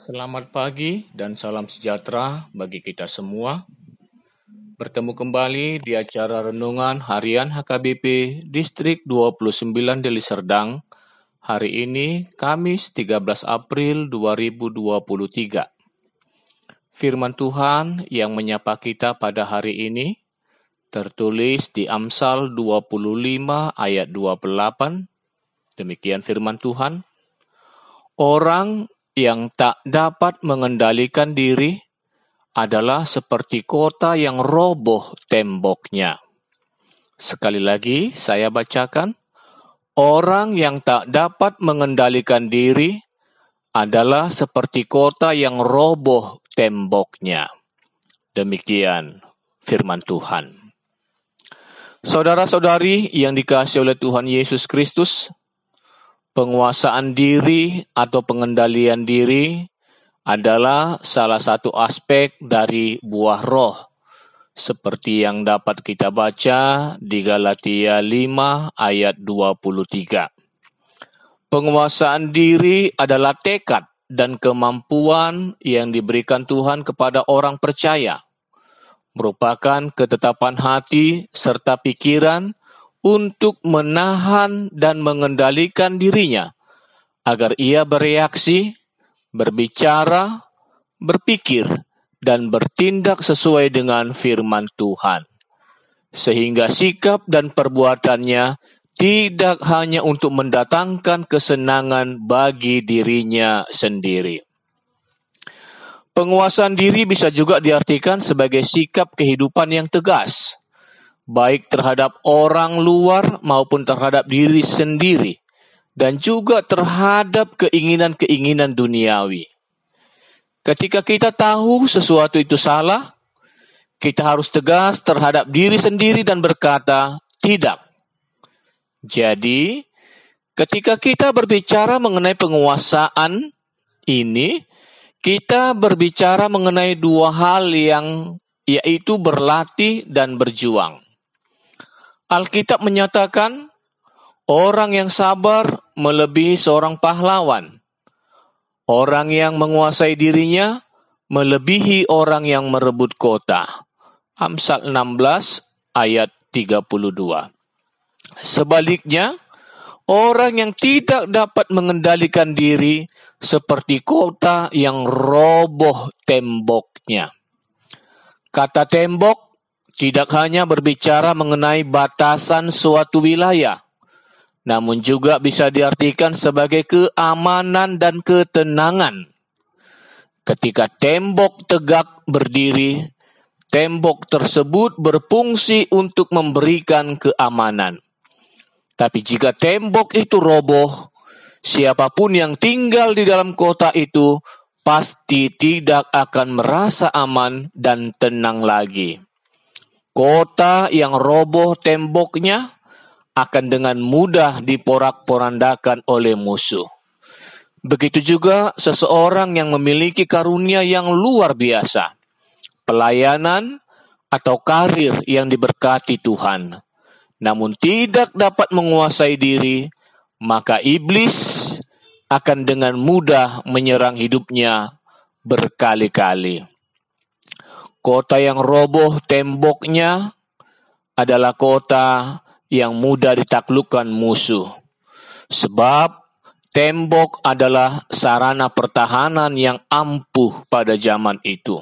Selamat pagi dan salam sejahtera bagi kita semua. Bertemu kembali di acara Renungan Harian HKBP Distrik 29 Deli Serdang. Hari ini Kamis 13 April 2023. Firman Tuhan yang menyapa kita pada hari ini tertulis di Amsal 25 ayat 28. Demikian firman Tuhan. Orang yang tak dapat mengendalikan diri adalah seperti kota yang roboh temboknya. Sekali lagi saya bacakan. Orang yang tak dapat mengendalikan diri adalah seperti kota yang roboh temboknya. Demikian firman Tuhan. Saudara-saudari yang dikasihi oleh Tuhan Yesus Kristus, penguasaan diri atau pengendalian diri adalah salah satu aspek dari buah roh, seperti yang dapat kita baca di Galatia 5 ayat 23. Penguasaan diri adalah tekad dan kemampuan yang diberikan Tuhan kepada orang percaya, merupakan ketetapan hati serta pikiran untuk menahan dan mengendalikan dirinya, agar ia bereaksi, berbicara, berpikir, dan bertindak sesuai dengan firman Tuhan. Sehingga sikap dan perbuatannya tidak hanya untuk mendatangkan kesenangan bagi dirinya sendiri. Penguasaan diri bisa juga diartikan sebagai sikap kehidupan yang tegas, baik terhadap orang luar maupun terhadap diri sendiri, dan juga terhadap keinginan-keinginan duniawi. Ketika kita tahu sesuatu itu salah, kita harus tegas terhadap diri sendiri dan berkata, tidak. Jadi, ketika kita berbicara mengenai penguasaan ini, kita berbicara mengenai dua hal yaitu berlatih dan berjuang. Alkitab menyatakan, orang yang sabar melebihi seorang pahlawan. Orang yang menguasai dirinya melebihi orang yang merebut kota. Amsal 16 ayat 32. Sebaliknya, orang yang tidak dapat mengendalikan diri seperti kota yang roboh temboknya. Kata tembok tidak hanya berbicara mengenai batasan suatu wilayah, namun juga bisa diartikan sebagai keamanan dan ketenangan. Ketika tembok tegak berdiri, tembok tersebut berfungsi untuk memberikan keamanan. Tapi jika tembok itu roboh, siapapun yang tinggal di dalam kota itu pasti tidak akan merasa aman dan tenang lagi. Kota yang roboh temboknya akan dengan mudah diporak-porandakan oleh musuh. Begitu juga seseorang yang memiliki karunia yang luar biasa, pelayanan atau karir yang diberkati Tuhan, namun tidak dapat menguasai diri, maka iblis akan dengan mudah menyerang hidupnya berkali-kali. Kota yang roboh temboknya adalah kota yang mudah ditaklukkan musuh. Sebab tembok adalah sarana pertahanan yang ampuh pada zaman itu.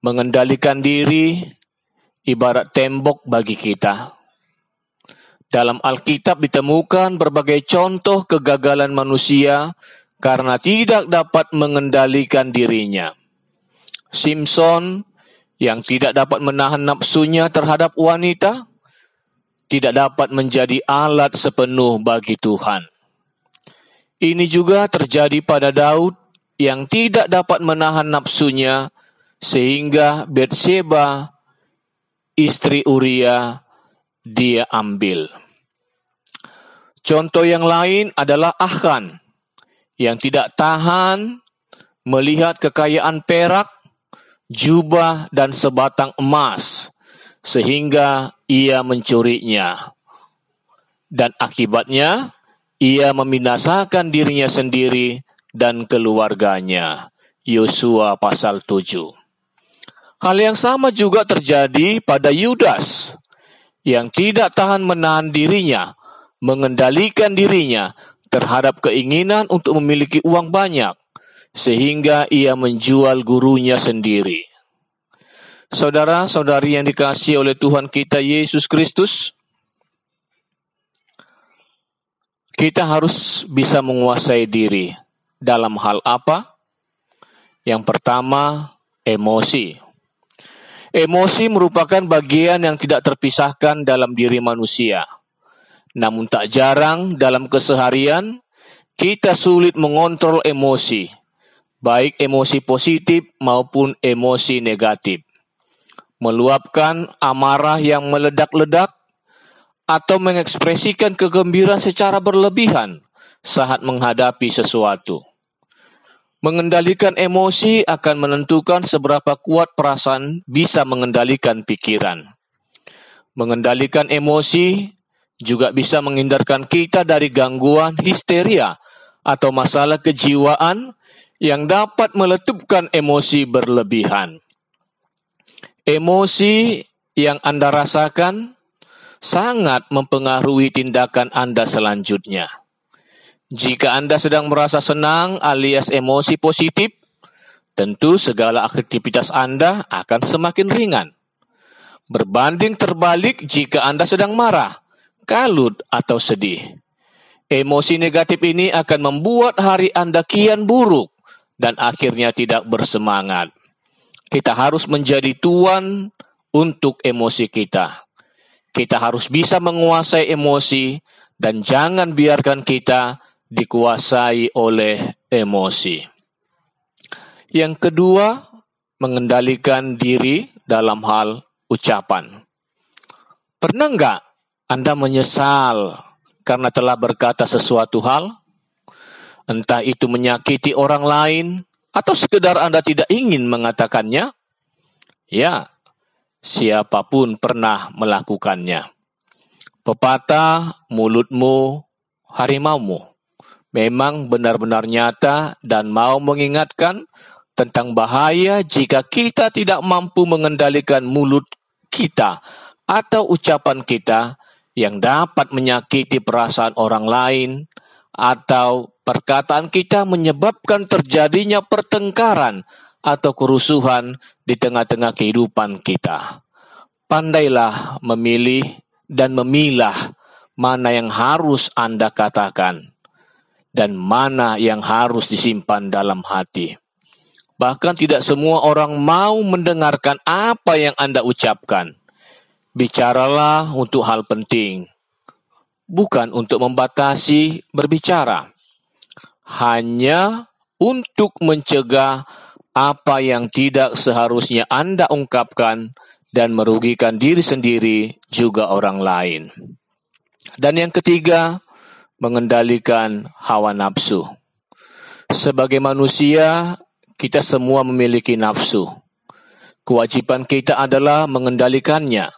Mengendalikan diri ibarat tembok bagi kita. Dalam Alkitab ditemukan berbagai contoh kegagalan manusia karena tidak dapat mengendalikan dirinya. Simson yang tidak dapat menahan nafsunya terhadap wanita, tidak dapat menjadi alat sepenuh bagi Tuhan. Ini juga terjadi pada Daud yang tidak dapat menahan nafsunya sehingga Batseba, istri Uria, dia ambil. Contoh yang lain adalah Achan yang tidak tahan melihat kekayaan perak, jubah, dan sebatang emas, sehingga ia mencurinya. Dan akibatnya, ia membinasakan dirinya sendiri dan keluarganya. Yosua pasal 7. Hal yang sama juga terjadi pada Yudas yang tidak tahan menahan dirinya, mengendalikan dirinya terhadap keinginan untuk memiliki uang banyak, sehingga ia menjual gurunya sendiri. Saudara-saudari yang dikasihi oleh Tuhan kita Yesus Kristus, kita harus bisa menguasai diri. Dalam hal apa? Yang pertama, emosi. Emosi merupakan bagian yang tidak terpisahkan dalam diri manusia. Namun tak jarang dalam keseharian, kita sulit mengontrol emosi, baik emosi positif maupun emosi negatif. Meluapkan amarah yang meledak-ledak, atau mengekspresikan kegembiraan secara berlebihan saat menghadapi sesuatu. Mengendalikan emosi akan menentukan seberapa kuat perasaan bisa mengendalikan pikiran. Mengendalikan emosi juga bisa menghindarkan kita dari gangguan histeria atau masalah kejiwaan yang dapat meletupkan emosi berlebihan. Emosi yang Anda rasakan sangat mempengaruhi tindakan Anda selanjutnya. Jika Anda sedang merasa senang alias emosi positif, tentu segala aktivitas Anda akan semakin ringan. Berbanding terbalik jika Anda sedang marah, kalut, atau sedih. Emosi negatif ini akan membuat hari Anda kian buruk dan akhirnya tidak bersemangat. Kita harus menjadi tuan untuk emosi kita. Kita harus bisa menguasai emosi dan jangan biarkan kita dikuasai oleh emosi. Yang kedua, mengendalikan diri dalam hal ucapan. Pernah enggak Anda menyesal karena telah berkata sesuatu hal? Entah itu menyakiti orang lain atau sekedar Anda tidak ingin mengatakannya? Ya, siapapun pernah melakukannya. Pepatah mulutmu harimaumu memang benar-benar nyata dan mau mengingatkan tentang bahaya jika kita tidak mampu mengendalikan mulut kita atau ucapan kita yang dapat menyakiti perasaan orang lain, atau perkataan kita menyebabkan terjadinya pertengkaran atau kerusuhan di tengah-tengah kehidupan kita. Pandailah memilih dan memilah mana yang harus Anda katakan dan mana yang harus disimpan dalam hati. Bahkan tidak semua orang mau mendengarkan apa yang Anda ucapkan. Bicaralah untuk hal penting, bukan untuk membatasi berbicara. Hanya untuk mencegah apa yang tidak seharusnya Anda ungkapkan dan merugikan diri sendiri juga orang lain. Dan yang ketiga, mengendalikan hawa nafsu. Sebagai manusia, kita semua memiliki nafsu. Kewajiban kita adalah mengendalikannya,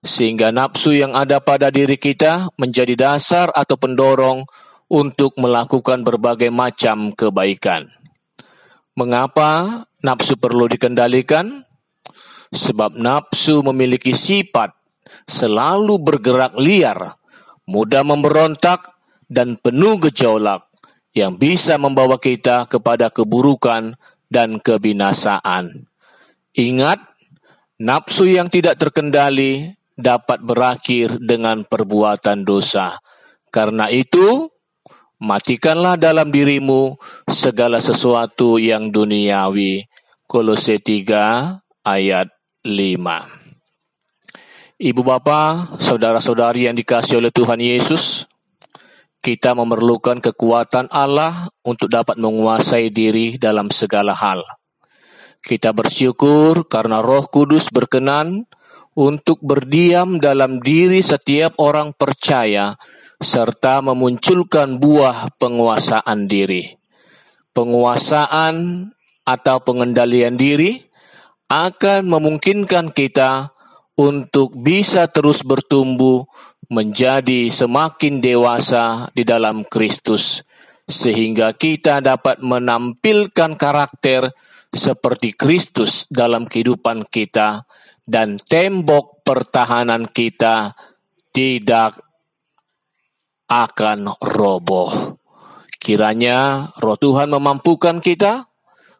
sehingga nafsu yang ada pada diri kita menjadi dasar atau pendorong untuk melakukan berbagai macam kebaikan. Mengapa nafsu perlu dikendalikan? Sebab nafsu memiliki sifat selalu bergerak liar, mudah memberontak, dan penuh gejolak yang bisa membawa kita kepada keburukan dan kebinasaan. Ingat, nafsu yang tidak terkendali dapat berakhir dengan perbuatan dosa. Karena itu, matikanlah dalam dirimu segala sesuatu yang duniawi. Kolose 3 ayat 5. Ibu bapa, saudara-saudari yang dikasihi oleh Tuhan Yesus, kita memerlukan kekuatan Allah untuk dapat menguasai diri dalam segala hal. Kita bersyukur karena Roh Kudus berkenan untuk berdiam dalam diri setiap orang percaya serta memunculkan buah penguasaan diri. Penguasaan atau pengendalian diri akan memungkinkan kita untuk bisa terus bertumbuh menjadi semakin dewasa di dalam Kristus, sehingga kita dapat menampilkan karakter seperti Kristus dalam kehidupan kita, dan tembok pertahanan kita tidak akan roboh. Kiranya Roh Tuhan memampukan kita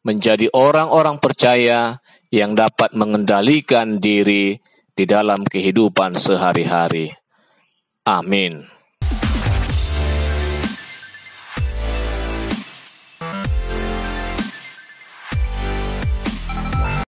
menjadi orang-orang percaya yang dapat mengendalikan diri di dalam kehidupan sehari-hari. Amin.